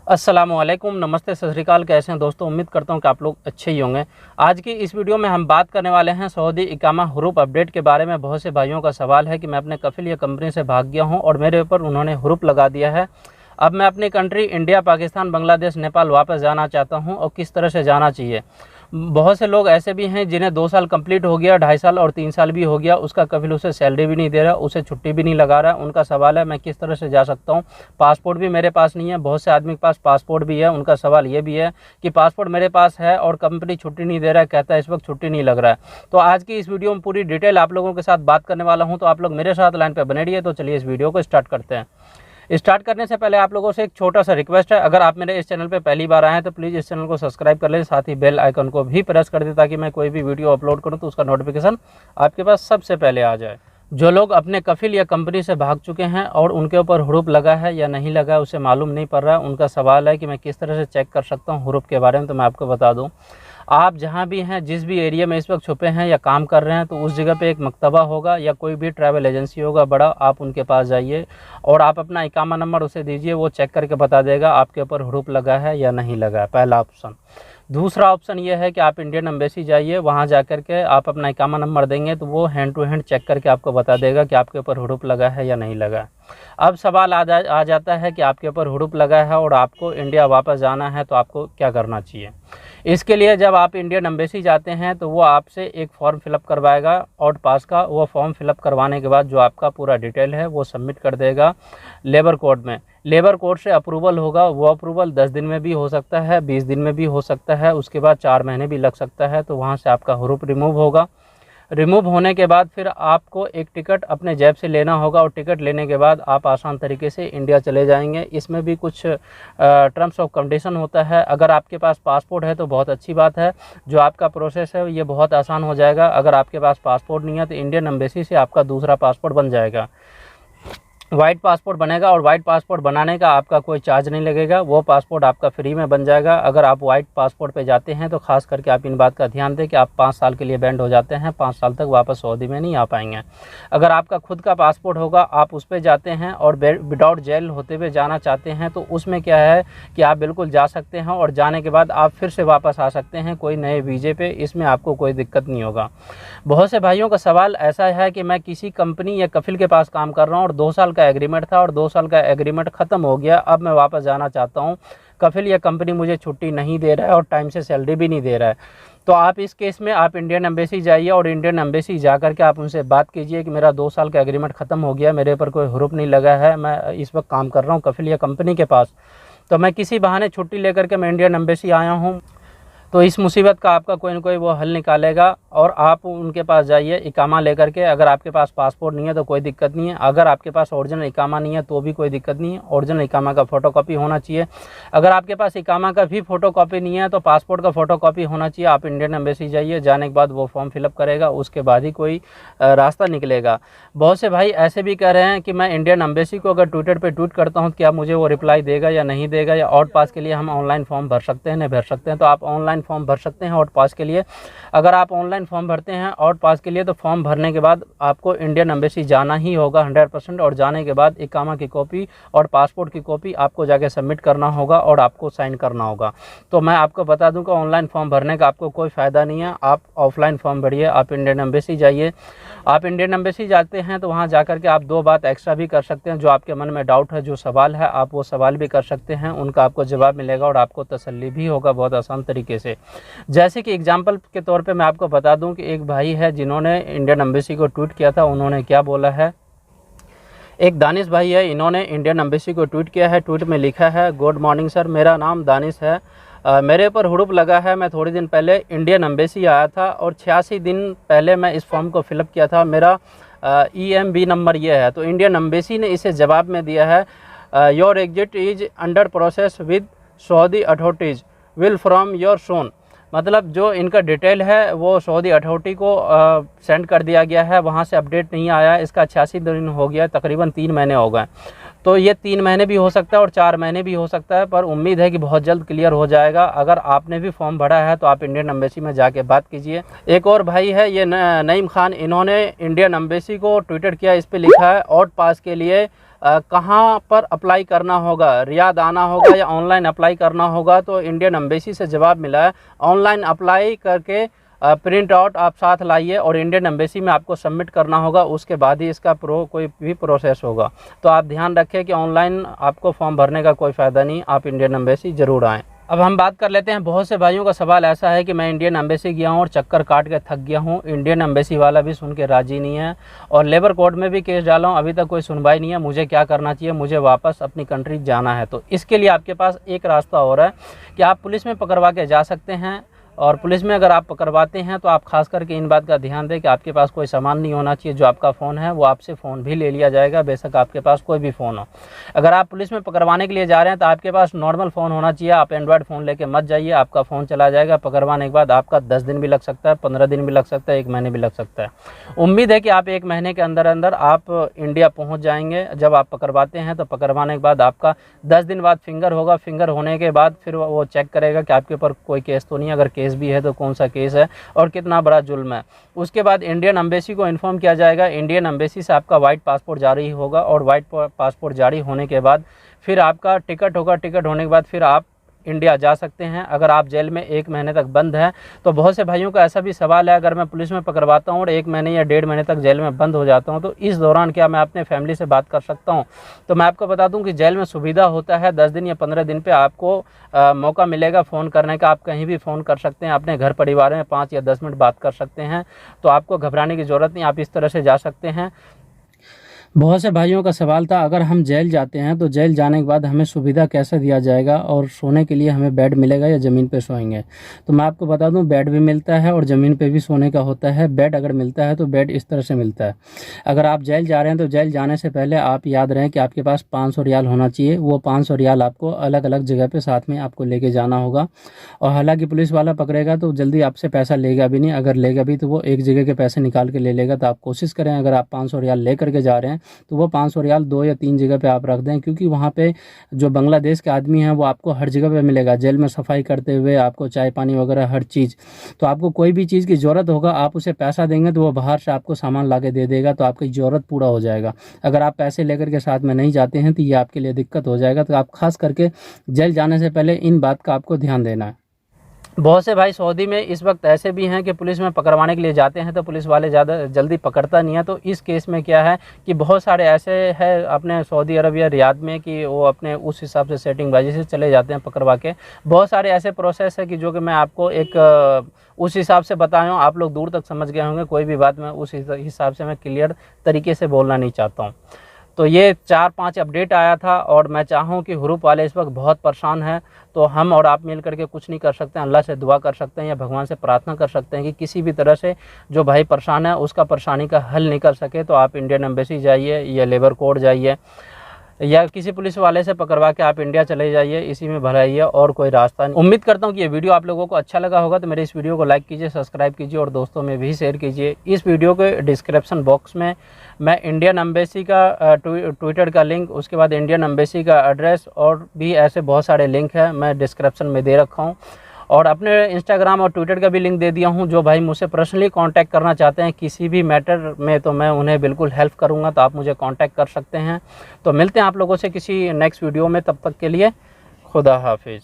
अस्सलामुअलैकुम, नमस्ते, सत श्री अकाल। कैसे हैं दोस्तों? उम्मीद करता हूं कि आप लोग अच्छे ही होंगे। आज की इस वीडियो में हम बात करने वाले हैं सऊदी इकामा हुरूप अपडेट के बारे में। बहुत से भाइयों का सवाल है कि मैं अपने कफिल या कंपनी से भाग गया हूं और मेरे ऊपर उन्होंने हुरूप लगा दिया है। अब मैं अपनी कंट्री इंडिया, पाकिस्तान, बांग्लादेश, नेपाल वापस जाना चाहता हूं और किस तरह से जाना चाहिए। बहुत से लोग ऐसे भी हैं जिन्हें 2 साल कंप्लीट हो गया, 2.5 साल और 3 साल भी हो गया, उसका कफिल उसे सैलरी भी नहीं दे रहा, उसे छुट्टी भी नहीं लगा रहा। उनका सवाल है मैं किस तरह से जा सकता हूँ। पासपोर्ट भी मेरे पास नहीं है, बहुत से आदमी के पास पासपोर्ट भी है। उनका सवाल ये भी है कि पासपोर्ट मेरे पास है और कंपनी छुट्टी नहीं दे रहा है, कहता है इस वक्त छुट्टी नहीं लग रहा है। तो आज की इस वीडियो में पूरी डिटेल आप लोगों के साथ बात करने वाला हूँ, तो आप लोग मेरे साथ लाइन पर बने रहिए। तो चलिए इस वीडियो को स्टार्ट करते हैं। स्टार्ट करने से पहले आप लोगों से एक छोटा सा रिक्वेस्ट है, अगर आप मेरे इस चैनल पे पहली बार आए हैं तो प्लीज़ इस चैनल को सब्सक्राइब कर लें, साथ ही बेल आइकन को भी प्रेस कर दें ताकि मैं कोई भी वीडियो अपलोड करूं तो उसका नोटिफिकेशन आपके पास सबसे पहले आ जाए। जो लोग अपने कफिल या कंपनी से भाग चुके हैं और उनके ऊपर हुरूप लगा है या नहीं लगा है उसे मालूम नहीं पड़ रहा है, उनका सवाल है कि मैं किस तरह से चेक कर सकता हूँ हुरूप के बारे में। तो मैं आपको बता दूँ, आप जहाँ भी हैं, जिस भी एरिया में इस वक्त छुपे हैं या काम कर रहे हैं, तो उस जगह पे एक मकतबा होगा या कोई भी ट्रैवल एजेंसी होगा बड़ा, आप उनके पास जाइए और आप अपना इकामा नंबर उसे दीजिए। वो चेक करके बता देगा आपके ऊपर हुरूप लगा है या नहीं लगा है, पहला ऑप्शन। दूसरा ऑप्शन ये है कि आप इंडियन एम्बेसी जाइए, वहाँ जा कर के आप अपना इकामा नंबर देंगे तो वो हैंड टू हैंड चेक करके आपको बता देगा कि आपके ऊपर हुरूप लगा है या नहीं लगा है। अब सवाल आ जाता है कि आपके ऊपर हुरूप लगा है और आपको इंडिया वापस जाना है, तो आपको क्या करना चाहिए। इसके लिए जब आप इंडियन एम्बेसी जाते हैं तो वो आपसे एक फॉर्म फिलअप करवाएगा आउट पास का। वो फॉर्म फिलअप करवाने के बाद जो आपका पूरा डिटेल है वो सबमिट कर देगा लेबर कोर्ट में। लेबर कोर्ट से अप्रूवल होगा, वो अप्रूवल 10 दिन में भी हो सकता है, 20 दिन में भी हो सकता है, उसके बाद 4 महीने भी लग सकता है। तो वहाँ से आपका हुरूप रिमूव होगा। रिमूव होने के बाद फिर आपको एक टिकट अपने जेब से लेना होगा और टिकट लेने के बाद आप आसान तरीके से इंडिया चले जाएंगे। इसमें भी कुछ टर्म्स ऑफ कंडीशन होता है। अगर आपके पास पासपोर्ट है तो बहुत अच्छी बात है, जो आपका प्रोसेस है ये बहुत आसान हो जाएगा। अगर आपके पास पासपोर्ट नहीं है तो इंडियन एम्बेसी से आपका दूसरा पासपोर्ट बन जाएगा, वाइट पासपोर्ट बनेगा और वाइट पासपोर्ट बनाने का आपका कोई चार्ज नहीं लगेगा, वो पासपोर्ट आपका फ्री में बन जाएगा। अगर आप वाइट पासपोर्ट पे जाते हैं तो खास करके आप इन बात का ध्यान दें कि आप 5 साल के लिए बैंड हो जाते हैं, 5 साल तक वापस सऊदी में नहीं आ पाएंगे। अगर आपका खुद का पासपोर्ट होगा, आप उस पर जाते हैं और विदाउट जेल होते हुए जाना चाहते हैं, तो उसमें क्या है कि आप बिल्कुल जा सकते हैं और जाने के बाद आप फिर से वापस आ सकते हैं कोई नए वीज़े पे। इसमें आपको कोई दिक्कत नहीं होगा। बहुत से भाइयों का सवाल ऐसा है कि मैं किसी कंपनी या कफिल के पास काम कर रहा हूँ और 2 साल का एग्रीमेंट था और 2 साल का एग्रीमेंट ख़त्म हो गया, अब मैं वापस जाना चाहता हूँ, कफिल या कंपनी मुझे छुट्टी नहीं दे रहा है और टाइम से सैलरी भी नहीं दे रहा है। तो आप इस केस में आप इंडियन एम्बेसी जाइए और इंडियन एम्बेसी जा कर के आप उनसे बात कीजिए कि मेरा 2 साल का एग्रीमेंट ख़त्म हो गया, मेरे ऊपर कोई हुरूप नहीं लगा है, मैं इस वक्त काम कर रहा हूँ कफिल या कंपनी के पास, तो मैं किसी बहाने छुट्टी लेकर के मैं इंडियन एम्बेसी आया हूँ। तो इस मुसीबत का आपका कोई ना कोई वो हल निकालेगा और आप उनके पास जाइए इकामा लेकर के। अगर आपके पास पासपोर्ट नहीं है तो कोई दिक्कत नहीं है, अगर आपके पास ओरिजिनल इकामा नहीं है तो भी कोई दिक्कत नहीं है, ओरिजिनल इकामा का फ़ोटोकॉपी होना चाहिए। अगर आपके पास इकामा का भी फ़ोटोकॉपी नहीं है तो पासपोर्ट का फ़ोटोकॉपी होना चाहिए। आप इंडियन एम्बेसी जाइए, जाने के बाद वो फॉर्म फिलअप करेगा, उसके बाद ही कोई रास्ता निकलेगा। बहुत से भाई ऐसे भी कह रहे हैं कि मैं इंडियन एम्बेसी को अगर ट्विटर पर ट्वीट करता हूँ तो क्या मुझे वो रिप्लाई देगा या नहीं देगा, या आउट पास के लिए हम ऑनलाइन फॉर्म भर सकते हैं नहीं भर सकते हैं। तो आप ऑनलाइन फॉर्म भर सकते हैं आउट पास के लिए। अगर आप ऑनलाइन फॉर्म भरते हैं आउट पास के लिए तो फॉर्म भरने के बाद आपको इंडियन एम्बेसी जाना ही होगा 100%, और जाने के बाद इकामा की कॉपी और पासपोर्ट की कॉपी आपको जाके सबमिट करना होगा और आपको साइन करना होगा। तो मैं आपको बता दूं कि ऑनलाइन फॉर्म भरने का आपको कोई फ़ायदा नहीं है, आप ऑफलाइन फॉर्म भरिए, आप इंडियन एम्बेसी जाइए। आप इंडियन एम्बेसी जाते हैं तो वहाँ जाकर के आप 2 बात एक्स्ट्रा भी कर सकते हैं। जो आपके मन में डाउट है, जो सवाल है, आप वो सवाल भी कर सकते हैं, उनका आपको जवाब मिलेगा और आपको तसल्ली भी होगा बहुत आसान तरीके से। जैसे कि एग्जांपल के तौर पे मैं आपको बता दूं कि एक भाई है जिन्होंने इंडियन एम्बेसी को ट्वीट किया था। उन्होंने क्या बोला है, एक दानिश भाई है, इन्होंने इंडियन एम्बेसी को ट्वीट किया है। ट्वीट में लिखा है, गुड मॉर्निंग सर, मेरा नाम दानिश है, मेरे ऊपर हुरूप लगा है। मैं थोड़े दिन पहले इंडियन एम्बेसी आया था और 86 दिन पहले मैं इस फॉर्म को फिलअप किया था। मेरा EMB नंबर ये है। तो इंडियन एम्बेसी ने इसे जवाब में दिया है, your exit is under process with Saudi authorities, will from your soon. मतलब जो इनका डिटेल है वो सऊदी अथॉरिटी को सेंड कर दिया गया है, वहाँ से अपडेट नहीं आया है। इसका 86 दिन हो गया, तकरीबन 3 महीने हो गए। तो ये 3 महीने भी हो सकता है और 4 महीने भी हो सकता है, पर उम्मीद है कि बहुत जल्द क्लियर हो जाएगा। अगर आपने भी फॉर्म भरा है तो आप इंडियन एम्बेसी में जाके बात कीजिए। एक और भाई है, ये नईम खान, इन्होंने इंडियन एम्बेसी को ट्विटर किया, इस पर लिखा है, आउट पास के लिए कहाँ पर अप्लाई करना होगा, रियाद आना होगा या ऑनलाइन अप्लाई करना होगा। तो इंडियन एम्बेसी से जवाब मिला है ऑनलाइन अप्लाई करके प्रिंट आउट आप साथ लाइए और इंडियन एम्बेसी में आपको सबमिट करना होगा, उसके बाद ही इसका कोई भी प्रोसेस होगा। तो आप ध्यान रखें कि ऑनलाइन आपको फॉर्म भरने का कोई फ़ायदा नहीं, आप इंडियन एम्बेसी ज़रूर आएँ। अब हम बात कर लेते हैं, बहुत से भाइयों का सवाल ऐसा है कि मैं इंडियन एम्बेसी गया हूँ और चक्कर काट के थक गया हूँ, इंडियन एम्बेसी वाला भी सुन के राज़ी नहीं है और लेबर कोर्ट में भी केस डाला हूँ, अभी तक कोई सुनवाई नहीं है, मुझे क्या करना चाहिए, मुझे वापस अपनी कंट्री जाना है। तो इसके लिए आपके पास एक रास्ता और है कि आप पुलिस में पकड़वा के जा सकते हैं। और पुलिस में अगर आप पकड़वाते हैं तो आप खास करके इन बात का ध्यान दें कि आपके पास कोई सामान नहीं होना चाहिए। जो आपका फ़ोन है वो आपसे फ़ोन भी ले लिया जाएगा, बेशक आपके पास कोई भी फ़ोन हो। अगर आप पुलिस में पकड़वाने के लिए जा रहे हैं तो आपके पास नॉर्मल फ़ोन होना चाहिए, आप एंड्रॉयड फ़ोन लेके मत जाइए, आपका फ़ोन चला जाएगा। पकड़वाने के बाद आपका 10 दिन भी लग सकता है, 15 दिन भी लग सकता है, 1 महीने भी लग सकता है। उम्मीद है कि आप 1 महीने के अंदर अंदर आप इंडिया पहुँच जाएंगे। जब आप पकड़वाते हैं तो पकड़वाने के बाद आपका 10 दिन बाद फिंगर होगा, फिंगर होने के बाद फिर वो चेक करेगा कि आपके ऊपर कोई केस तो नहीं है, अगर केस भी है तो कौन सा केस है और कितना बड़ा जुल्म है। उसके बाद इंडियन एम्बेसी को इन्फॉर्म किया जाएगा, इंडियन एम्बेसी से आपका वाइट पासपोर्ट जारी होगा और वाइट पासपोर्ट जारी होने के बाद फिर आपका टिकट होगा, टिकट होने के बाद फिर आप इंडिया जा सकते हैं। अगर आप जेल में 1 महीने तक बंद हैं तो बहुत से भाइयों का ऐसा भी सवाल है, अगर मैं पुलिस में पकड़वाता हूँ और 1 महीने या 1.5 महीने तक जेल में बंद हो जाता हूँ तो इस दौरान क्या मैं अपने फैमिली से बात कर सकता हूँ। तो मैं आपको बता दूँ कि जेल में सुविधा होता है 10 दिन या 15 दिन पे आपको मौका मिलेगा फ़ोन करने का, आप कहीं भी फ़ोन कर सकते हैं, अपने घर परिवार में 5 या 10 मिनट बात कर सकते हैं। तो आपको घबराने की ज़रूरत नहीं, आप इस तरह से जा सकते हैं। बहुत से भाइयों का सवाल था, अगर हम जेल जाते हैं तो जेल जाने के बाद हमें सुविधा कैसे दिया जाएगा और सोने के लिए हमें बेड मिलेगा या ज़मीन पे सोएंगे। तो मैं आपको बता दूं, बेड भी मिलता है और ज़मीन पे भी सोने का होता है। बेड अगर मिलता है तो बेड इस तरह से मिलता है। अगर आप जेल जा रहे हैं तो जेल जाने से पहले आप याद रहें कि आपके पास 500 रियाल होना चाहिए। वो 500 रियाल आपको अलग अलग जगह पर साथ में आपको लेके जाना होगा। और हालाँकि पुलिस वाला पकड़ेगा तो जल्दी आपसे पैसा लेगा भी नहीं, अगर लेगा भी तो वो एक जगह के पैसे निकाल के ले लेगा। तो आप कोशिश करें, अगर आप 500 रियाल ले करके जा रहे हैं तो वो 500 रियाल 2 या 3 जगह पे आप रख दें, क्योंकि वहाँ पे जो बांग्लादेश के आदमी हैं वो आपको हर जगह पे मिलेगा, जेल में सफाई करते हुए, आपको चाय पानी वगैरह हर चीज़। तो आपको कोई भी चीज़ की ज़रूरत होगा, आप उसे पैसा देंगे तो वो बाहर से आपको सामान ला के दे देगा, तो आपकी ज़रूरत पूरा हो जाएगा। अगर आप पैसे लेकर के साथ में नहीं जाते हैं तो ये आपके लिए दिक्कत हो जाएगा। तो आप खास करके जेल जाने से पहले इन बात का आपको ध्यान देना है। बहुत से भाई सऊदी में इस वक्त ऐसे भी हैं कि पुलिस में पकड़वाने के लिए जाते हैं तो पुलिस वाले ज़्यादा जल्दी पकड़ता नहीं है। तो इस केस में क्या है कि बहुत सारे ऐसे हैं अपने सऊदी अरब या रियाद में कि वो अपने उस हिसाब से सेटिंगबाजी से चले जाते हैं पकड़वा के। बहुत सारे ऐसे प्रोसेस है कि जो कि मैं आपको एक उस हिसाब से बताया हूँ, आप लोग दूर तक समझ गए होंगे। कोई भी बात मैं उस हिसाब से मैं क्लियर तरीके से बोलना नहीं चाहता हूँ। तो ये 4-5 अपडेट आया था और मैं चाहूँ कि हुरूप वाले इस वक्त बहुत परेशान हैं, तो हम और आप मिल करके कुछ नहीं कर सकते हैं। अल्लाह से दुआ कर सकते हैं या भगवान से प्रार्थना कर सकते हैं कि किसी भी तरह से जो भाई परेशान है उसका परेशानी का हल निकल सके। तो आप इंडियन एम्बेसी जाइए या लेबर कोर्ट जाइए या किसी पुलिस वाले से पकड़वा के आप इंडिया चले जाइए, इसी में भलाई है और कोई रास्ता नहीं। उम्मीद करता हूँ कि ये वीडियो आप लोगों को अच्छा लगा होगा। तो मेरे इस वीडियो को लाइक कीजिए, सब्सक्राइब कीजिए और दोस्तों में भी शेयर कीजिए। इस वीडियो के डिस्क्रिप्शन बॉक्स में मैं इंडियन एम्बेसी का ट्विटर का लिंक, उसके बाद इंडियन एम्बेसी का एड्रेस और भी ऐसे बहुत सारे लिंक हैं मैं डिस्क्रिप्शन में दे रखा हूँ। और अपने इंस्टाग्राम और ट्विटर का भी लिंक दे दिया हूँ। जो भाई मुझसे पर्सनली कांटेक्ट करना चाहते हैं किसी भी मैटर में तो मैं उन्हें बिल्कुल हेल्प करूँगा, तो आप मुझे कांटेक्ट कर सकते हैं। तो मिलते हैं आप लोगों से किसी नेक्स्ट वीडियो में, तब तक के लिए खुदा हाफिज़।